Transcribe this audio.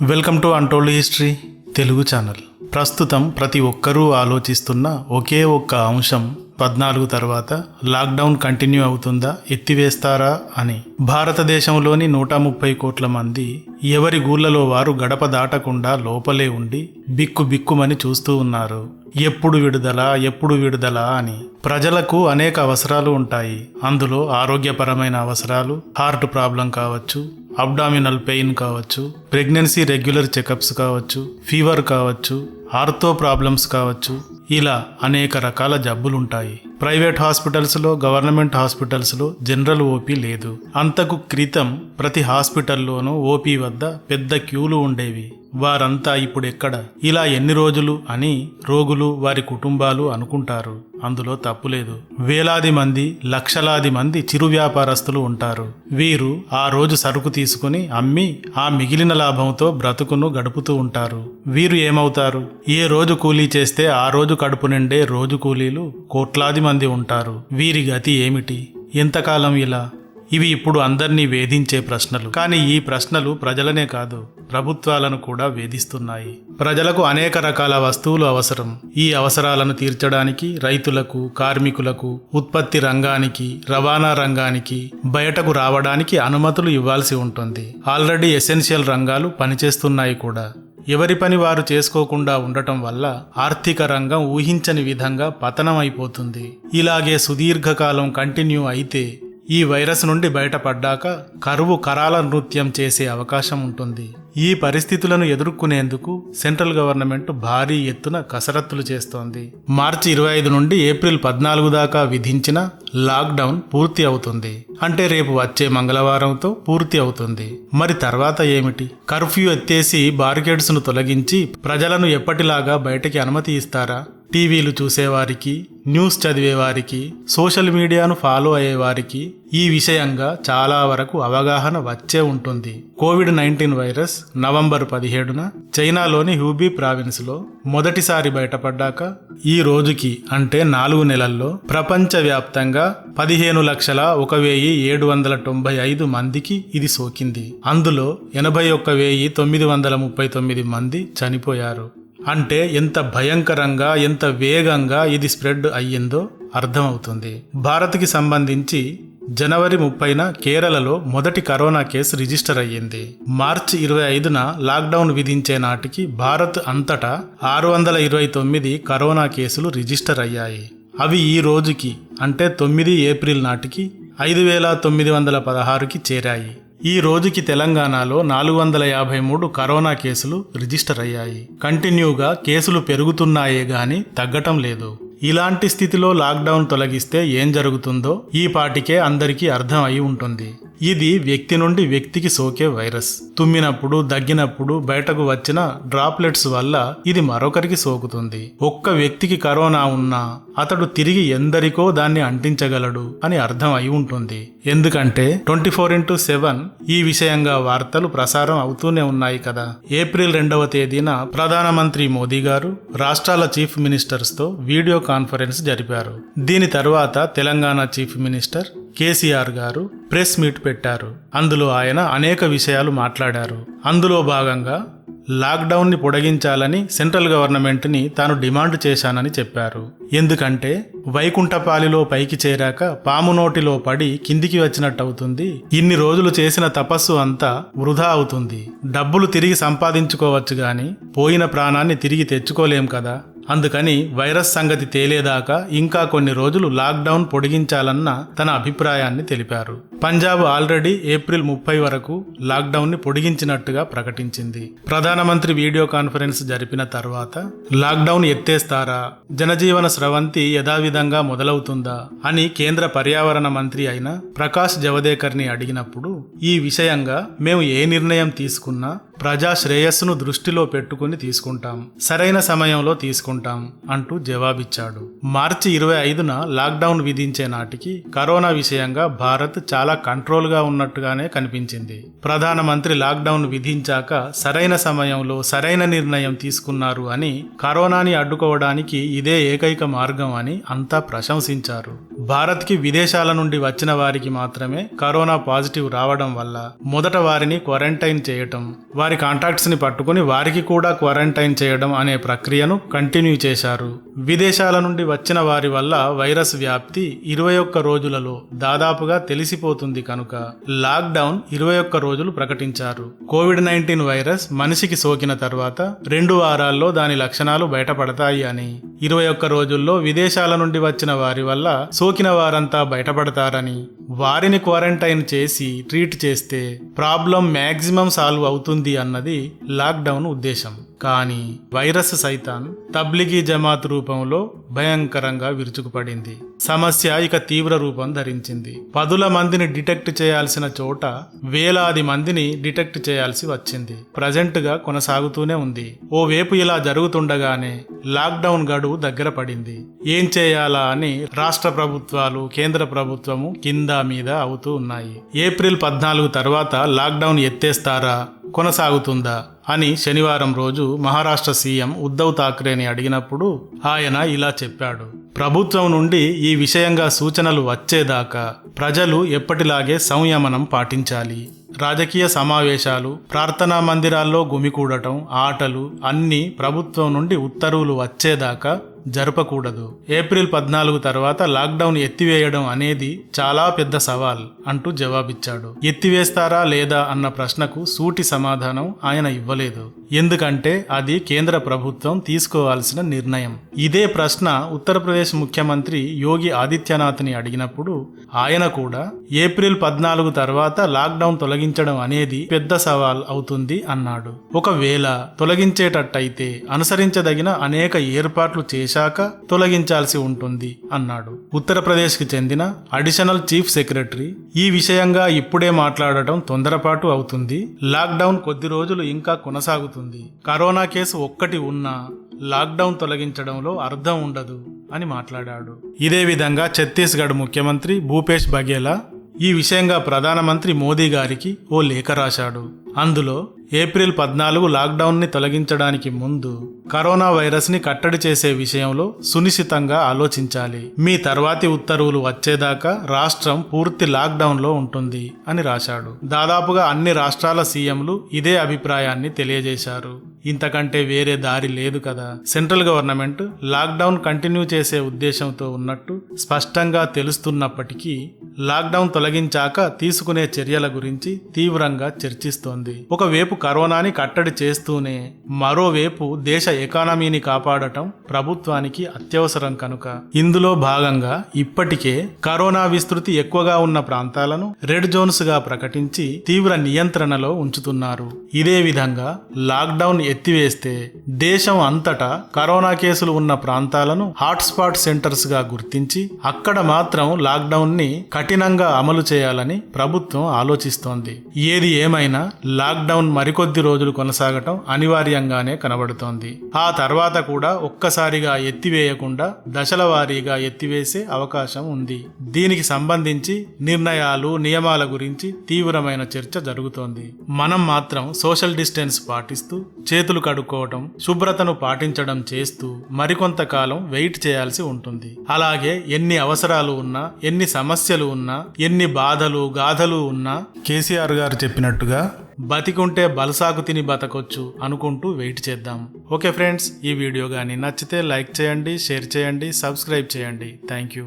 Welcome to untold history Telugu channel. ప్రస్తుతం ప్రతి ఒక్కరూ ఆలోచిస్తున్న ఒకే ఒక్క అంశం 14 తర్వాత లాక్డౌన్ కంటిన్యూ అవుతుందా, ఎత్తివేస్తారా అని. భారతదేశంలోని 130 కోట్ల మంది ఎవరి గూళ్ళలో వారు గడప దాటకుండా లోపలే ఉండి బిక్కుమని చూస్తూ ఉన్నారు. ఎప్పుడు విడుదల అని. ప్రజలకు అనేక అవసరాలు ఉంటాయి. అందులో ఆరోగ్యపరమైన అవసరాలు, హార్ట్ ప్రాబ్లం కావచ్చు, అబ్డామినల్ పెయిన్ కావచ్చు, ప్రెగ్నెన్సీ రెగ్యులర్ చెకప్స్ కావచ్చు, ఫీవర్ కావచ్చు, ఆర్థో ప్రాబ్లమ్స్ కావచ్చు, ఇలా అనేక రకాల జబ్బులుంటాయి. ప్రైవేట్ హాస్పిటల్స్లో, గవర్నమెంట్ హాస్పిటల్స్లో జనరల్ ఓపీ లేదు. అంతకు క్రితం ప్రతి హాస్పిటల్లోనూ ఓపీ వద్ద పెద్ద క్యూలు ఉండేవి. వారంతా ఇప్పుడెక్కడ? ఇలా ఎన్ని రోజులు అని రోగులు, వారి కుటుంబాలు అనుకుంటారు. అందులో తప్పులేదు. వేలాది మంది, లక్షలాది మంది చిరు వ్యాపారస్తులు ఉంటారు. వీరు ఆ రోజు సరుకు తీసుకుని అమ్మి ఆ మిగిలిన లాభంతో బ్రతుకును గడుపుతూ ఉంటారు. వీరు ఏమవుతారు? ఏ రోజు కూలీ చేస్తే ఆ రోజు కడుపు నిండే రోజు కూలీలు కోట్లాది మంది ఉంటారు. వీరి గతి ఏమిటి? ఎంతకాలం ఇలా? ఇవి ఇప్పుడు అందర్నీ వేధించే ప్రశ్నలు. కానీ ఈ ప్రశ్నలు ప్రజలనే కాదు, ప్రభుత్వాలను కూడా వేధిస్తున్నాయి. ప్రజలకు అనేక రకాల వస్తువులు అవసరం. ఈ అవసరాలను తీర్చడానికి రైతులకు, కార్మికులకు, ఉత్పత్తి రంగానికి, రవాణా రంగానికి బయటకు రావడానికి అనుమతులు ఇవ్వాల్సి ఉంటుంది. ఆల్రెడీ ఎసెన్షియల్ రంగాలు పనిచేస్తున్నాయి కూడా. ఎవరి పని వారు చేసుకోకుండా ఉండటం వల్ల ఆర్థిక రంగం ఊహించని విధంగా పతనం అయిపోతుంది. ఇలాగే సుదీర్ఘకాలం కంటిన్యూ అయితే ఈ వైరస్ నుండి బయటపడ్డాక కరువు కరాల నృత్యం చేసే అవకాశం ఉంటుంది. ఈ పరిస్థితులను ఎదుర్కొనేందుకు సెంట్రల్ గవర్నమెంట్ భారీ ఎత్తున కసరత్తులు చేస్తోంది. మార్చి 25 నుండి ఏప్రిల్ 14 దాకా విధించిన లాక్డౌన్ పూర్తి అవుతుంది. అంటే రేపు వచ్చే మంగళవారంతో పూర్తి అవుతుంది. మరి తర్వాత ఏమిటి? కర్ఫ్యూ ఎత్తేసి బారికేడ్స్ను తొలగించి ప్రజలను ఎప్పటిలాగా బయటకి అనుమతి ఇస్తారా? టీవీలు చూసేవారికి, న్యూస్ చదివేవారికి, సోషల్ మీడియాను ఫాలో అయ్యేవారికి ఈ విషయంగా చాలా వరకు అవగాహన వచ్చే ఉంటుంది. కోవిడ్-19 వైరస్ నవంబర్ 17న చైనాలోని హ్యూబీ ప్రావిన్స్లో మొదటిసారి బయటపడ్డాక ఈ రోజుకి అంటే 4 నెలల్లో ప్రపంచవ్యాప్తంగా 15,01,795 మందికి ఇది సోకింది. అందులో 81,939 మంది చనిపోయారు. అంటే ఎంత భయంకరంగా, ఎంత వేగంగా ఇది స్ప్రెడ్ అయ్యిందో అర్థమవుతుంది. భారత్కి సంబంధించి జనవరి 30న కేరళలో మొదటి కరోనా కేసు రిజిస్టర్ అయ్యింది. మార్చి 25న లాక్డౌన్ విధించే నాటికి భారత్ అంతటా 629 కరోనా కేసులు రిజిస్టర్ అయ్యాయి. అవి ఈ రోజుకి అంటే 9 ఏప్రిల్ నాటికి 5,916కి చేరాయి. ఈ రోజుకి తెలంగాణలో 453 కరోనా కేసులు రిజిస్టర్ అయ్యాయి. కంటిన్యూగా కేసులు పెరుగుతున్నాయే గాని తగ్గటం లేదు. ఇలాంటి స్థితిలో లాక్డౌన్ తొలగిస్తే ఏం జరుగుతుందో ఈ పాటికే అందరికీ అర్థం అయి ఉంటుంది. ఇది వ్యక్తి నుండి వ్యక్తికి సోకే వైరస్. తుమ్మినప్పుడు, దగ్గినప్పుడు బయటకు వచ్చిన డ్రాప్లెట్స్ వల్ల ఇది మరొకరికి సోకుతుంది. ఒక్క వ్యక్తికి కరోనా ఉన్నా అతడు తిరిగి ఎందరికో దాన్ని అంటించగలడు అని అర్థం అయి ఉంటుంది. ఎందుకంటే 24/7 ఈ విషయంగా వార్తలు ప్రసారం అవుతూనే ఉన్నాయి కదా. ఏప్రిల్ 2వ తేదీన ప్రధానమంత్రి మోదీ గారు రాష్ట్రాల చీఫ్ మినిస్టర్స్ తో వీడియో కాన్ఫరెన్స్ జరిపారు. దీని తర్వాత తెలంగాణ చీఫ్ మినిస్టర్ కేసీఆర్ గారు ప్రెస్ మీట్ పెట్టారు. అందులో ఆయన అనేక విషయాలు మాట్లాడారు. అందులో భాగంగా లాక్డౌన్ని పొడిగించాలని సెంట్రల్ గవర్నమెంట్ని తాను డిమాండ్ చేశానని చెప్పారు. ఎందుకంటే వైకుంఠపాలిలో పైకి చేరాక పాము నోటిలో పడి కిందికి వచ్చినట్టవుతుంది. ఇన్ని రోజులు చేసిన తపస్సు అంతా వృధా అవుతుంది. డబ్బులు తిరిగి సంపాదించుకోవచ్చు గాని పోయిన ప్రాణాన్ని తిరిగి తెచ్చుకోలేం కదా. అందుకని వైరస్ సంగతి తేలేదాకా ఇంకా కొన్ని రోజులు లాక్డౌన్ పొడిగించాలన్న తన అభిప్రాయాన్ని తెలిపారు. పంజాబ్ ఆల్రెడీ ఏప్రిల్ 30 వరకు లాక్డౌన్ ని పొడిగించినట్టుగా ప్రకటించింది. ప్రధానమంత్రి వీడియో కాన్ఫరెన్స్ జరిపిన తర్వాత లాక్డౌన్ ఎత్తేస్తారా, జనజీవన స్రవంతి యథావిధంగా మొదలవుతుందా అని కేంద్ర పర్యావరణ మంత్రి అయిన ప్రకాష్ జవదేకర్ ని అడిగినప్పుడు ఈ విషయంగా మేము ఏ నిర్ణయం తీసుకున్నా ప్రజా శ్రేయస్సును దృష్టిలో పెట్టుకుని తీసుకుంటాం, సరైన సమయంలో తీసుకుంటాం అంటూ జవాబిచ్చాడు. మార్చి 25న లాక్డౌన్ విధించే నాటికి కరోనా విషయంగా భారత్ చాలా చాలా కంట్రోల్గా ఉన్నట్టుగానే కనిపించింది. ప్రధానమంత్రి లాక్డౌన్ విధించాక సరైన సమయంలో సరైన నిర్ణయం తీసుకున్నారు అని, కరోనాని అడ్డుకోవడానికి ఇదే ఏకైక మార్గం అని అంతా ప్రశంసించారు. భారత్కి విదేశాల నుండి వచ్చిన వారికి మాత్రమే కరోనా పాజిటివ్ రావడం వల్ల మొదట వారిని క్వారంటైన్ చేయటం, వారి కాంటాక్ట్స్ ని పట్టుకుని వారికి కూడా క్వారంటైన్ చేయడం అనే ప్రక్రియను కంటిన్యూ చేశారు. విదేశాల నుండి వచ్చిన వారి వల్ల వైరస్ వ్యాప్తి 21 రోజులలో దాదాపుగా తెలిసిపోతుంది కనుక లాక్డౌన్ 21 రోజులు ప్రకటించారు. కోవిడ్-19 వైరస్ మనిషికి సోకిన తర్వాత 2 వారాల్లో దాని లక్షణాలు బయటపడతాయి అని, 21 రోజుల్లో విదేశాల నుండి వచ్చిన వారి వల్ల సోకిన వారంతా బయటపడతారని, వారిని క్వారంటైన్ చేసి ట్రీట్ చేస్తే ప్రాబ్లం మ్యాక్సిమం సాల్వ్ అవుతుంది అన్నది లాక్డౌన్ ఉద్దేశం. కానీ వైరస్ సైతాన్ తబ్లిగీ జమాత్ రూపంలో భయంకరంగా విరుచుకుపడింది. సమస్య ఇక తీవ్ర రూపం ధరించింది. 10 మందిని డిటెక్ట్ చేయాల్సిన చోట వేలాది మందిని డిటెక్ట్ చేయాల్సి వచ్చింది. ప్రజెంట్ గా కొనసాగుతూనే ఉంది. ఓవైపు ఇలా జరుగుతుండగానే లాక్డౌన్ గడువు దగ్గర పడింది. ఏం చేయాలా అని రాష్ట్ర ప్రభుత్వాలు, కేంద్ర ప్రభుత్వము కింద మీద అవుతూ ఉన్నాయి. ఏప్రిల్ 14 తర్వాత లాక్డౌన్ ఎత్తేస్తారా, కొనసాగుతుందా అని శనివారం రోజు మహారాష్ట్ర సీఎం ఉద్ధవ్ ఠాక్రేని అడిగినప్పుడు ఆయన ఇలా చెప్పాడు. ప్రభుత్వం నుండి ఈ విషయంగా సూచనలు వచ్చేదాకా ప్రజలు ఎప్పటిలాగే సంయమనం పాటించాలి. రాజకీయ సమావేశాలు, ప్రార్థనా మందిరాల్లో గుమికూడటం, ఆటలు అన్నీ ప్రభుత్వం నుండి ఉత్తర్వులు వచ్చేదాకా జరపకూడదు. ఏప్రిల్ 14 తర్వాత లాక్డౌన్ ఎత్తివేయడం అనేది చాలా పెద్ద సవాల్ అంటూ జవాబిచ్చాడు. ఎత్తివేస్తారా లేదా అన్న ప్రశ్నకు సూటి సమాధానం ఆయన ఇవ్వలేదు. ఎందుకంటే అది కేంద్ర ప్రభుత్వం తీసుకోవాల్సిన నిర్ణయం. ఇదే ప్రశ్న ఉత్తరప్రదేశ్ ముఖ్యమంత్రి యోగి ఆదిత్యనాథ్ని అడిగినప్పుడు ఆయన కూడా ఏప్రిల్ 14 తర్వాత లాక్డౌన్ తొలగించడం అనేది పెద్ద సవాల్ అవుతుంది అన్నాడు. ఒకవేళ తొలగించేటట్టయితే అనుసరించదగిన అనేక ఏర్పాట్లు చేశాక తొలగించాల్సి ఉంటుంది అన్నాడు. ఉత్తరప్రదేశ్కి చెందిన అడిషనల్ చీఫ్ సెక్రటరీ ఈ విషయంగా ఇప్పుడే మాట్లాడటం తొందరపాటు అవుతుంది. లాక్డౌన్ కొద్ది రోజులు ఇంకా కొనసాగుతుంది. కరోనా కేసు ఒక్కటి ఉన్నా లాక్డౌన్ తొలగించడంలో అర్థం ఉండదు అని మాట్లాడాడు. ఇదే విధంగా ఛత్తీస్గఢ్ ముఖ్యమంత్రి భూపేష్ బఘేలా ఈ విషయంగా ప్రధానమంత్రి మోదీ గారికి ఓ లేఖ రాశాడు. అందులో ఏప్రిల్ 14 లాక్డౌన్ని తొలగించడానికి ముందు కరోనా వైరస్ ని కట్టడి చేసే విషయంలో సునిశ్చితంగా ఆలోచించాలి. మీ తర్వాతి ఉత్తర్వులు వచ్చేదాకా రాష్ట్రం పూర్తి లాక్డౌన్ లో ఉంటుంది అని రాశాడు. దాదాపుగా అన్ని రాష్ట్రాల సీఎంలు ఇదే అభిప్రాయాన్ని తెలియజేశారు. ఇంతకంటే వేరే దారి లేదు కదా. సెంట్రల్ గవర్నమెంట్ లాక్డౌన్ కంటిన్యూ చేసే ఉద్దేశంతో ఉన్నట్టు స్పష్టంగా తెలుస్తున్నప్పటికీ లాక్డౌన్ తొలగించాక తీసుకునే చర్యల గురించి తీవ్రంగా చర్చిస్తోంది. ఒకవైపు కరోనాని కట్టడి చేస్తూనే మరోవైపు దేశ ఎకానమీని కాపాడటం ప్రభుత్వానికి అత్యవసరం కనుక ఇందులో భాగంగా ఇప్పటికే కరోనా విస్తృతి ఎక్కువగా ఉన్న ప్రాంతాలను రెడ్ జోన్స్ గా ప్రకటించి తీవ్ర నియంత్రణలో ఉంచుతున్నారు. ఇదే విధంగా లాక్డౌన్ ఎత్తివేస్తే దేశం అంతటా కరోనా కేసులు ఉన్న ప్రాంతాలను హాట్స్పాట్ సెంటర్స్ గా గుర్తించి అక్కడ మాత్రం లాక్డౌన్ ని కఠినంగా అమలు చేయాలని ప్రభుత్వం ఆలోచిస్తోంది. ఏది ఏమైనా లాక్డౌన్ మరికొద్ది రోజులు కొనసాగటం అనివార్యంగానే కనబడుతోంది. ఆ తర్వాత కూడా ఒక్కసారిగా ఎత్తివేయకుండా దశల వారీగా ఎత్తివేసే అవకాశం ఉంది. దీనికి సంబంధించి నిర్ణయాలు, నియమాల గురించి తీవ్రమైన చర్చ జరుగుతోంది. మనం మాత్రం సోషల్ డిస్టెన్స్ పాటిస్తూ, చేతులు కడుక్కోవటం, శుభ్రతను పాటించడం చేస్తూ మరికొంతకాలం వెయిట్ చేయాల్సి ఉంటుంది. అలాగే ఎన్ని అవసరాలు ఉన్నా, ఎన్ని సమస్యలు ఉన్నా, ఎన్ని బాధలు గాథలు ఉన్నా కేసీఆర్ గారు చెప్పినట్టుగా బతికుంటే బలసాకు తిని బతకొచ్చు అనుకుంటూ వెయిట్ చేద్దాం. ఓకే ఫ్రెండ్స్, ఈ వీడియో కానీ నచ్చితే లైక్ చేయండి, షేర్ చేయండి, సబ్స్క్రైబ్ చేయండి. Thank you.